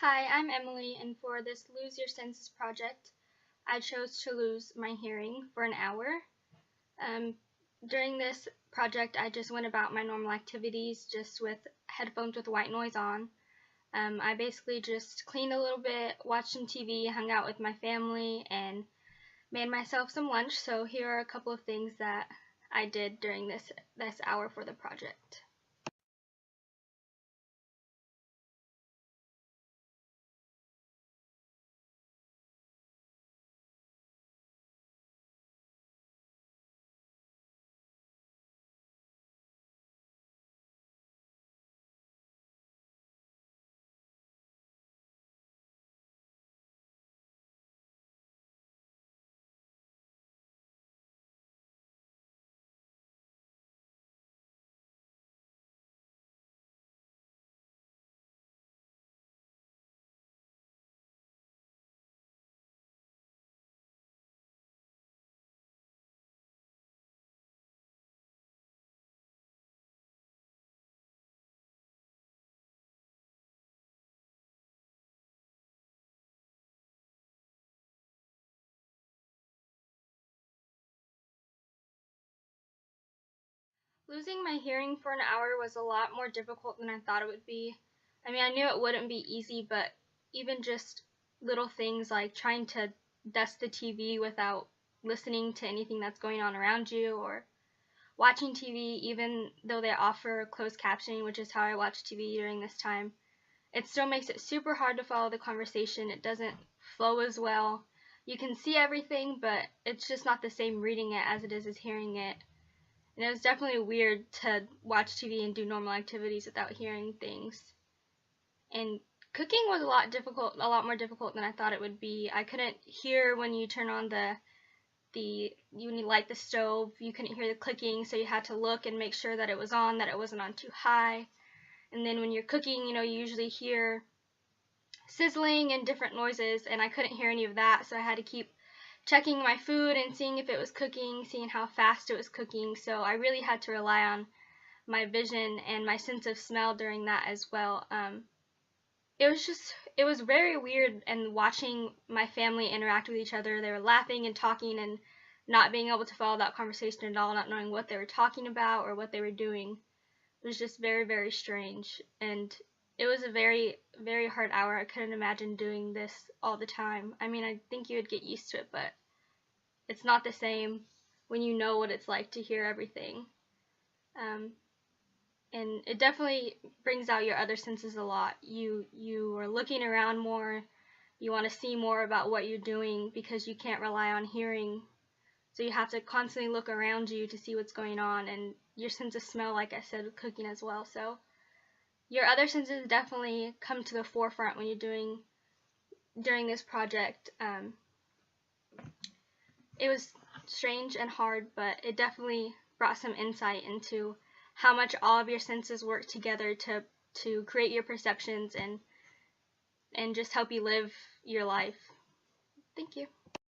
Hi, I'm Emily, and for this Lose Your Senses project, I chose to lose my hearing for an hour. During this project, I just went about my normal activities, just with headphones with white noise on. I basically just cleaned a little bit, watched some TV, hung out with my family, and made myself some lunch. So here are a couple of things that I did during this hour for the project. Losing my hearing for an hour was a lot more difficult than I thought it would be. I mean, I knew it wouldn't be easy, but even just little things like trying to dust the TV without listening to anything that's going on around you, or watching TV even though they offer closed captioning, which is how I watch TV during this time, it still makes it super hard to follow the conversation. It doesn't flow as well. You can see everything, but it's just not the same reading it as it is as hearing it. And it was definitely weird to watch TV and do normal activities without hearing things. And cooking was a lot more difficult than I thought it would be. I couldn't hear when you turn on when you light the stove, you couldn't hear the clicking, so you had to look and make sure that it was on, that it wasn't on too high. And then when you're cooking, you usually hear sizzling and different noises, and I couldn't hear any of that, so I had to keep checking my food and seeing if it was cooking, seeing how fast it was cooking. So I really had to rely on my vision and my sense of smell during that as well. It was very weird, and watching my family interact with each other. They were laughing and talking and not being able to follow that conversation at all, not knowing what they were talking about or what they were doing. It was just very, very strange, and it was a very, very hard hour. I couldn't imagine doing this all the time. I mean, I think you would get used to it, but it's not the same when you know what it's like to hear everything. And it definitely brings out your other senses a lot. You are looking around more. You want to see more about what you're doing because you can't rely on hearing. So you have to constantly look around you to see what's going on, and your sense of smell, like I said, with cooking as well. So your other senses definitely come to the forefront when you're during this project. It was strange and hard, but it definitely brought some insight into how much all of your senses work together to create your perceptions and just help you live your life. Thank you.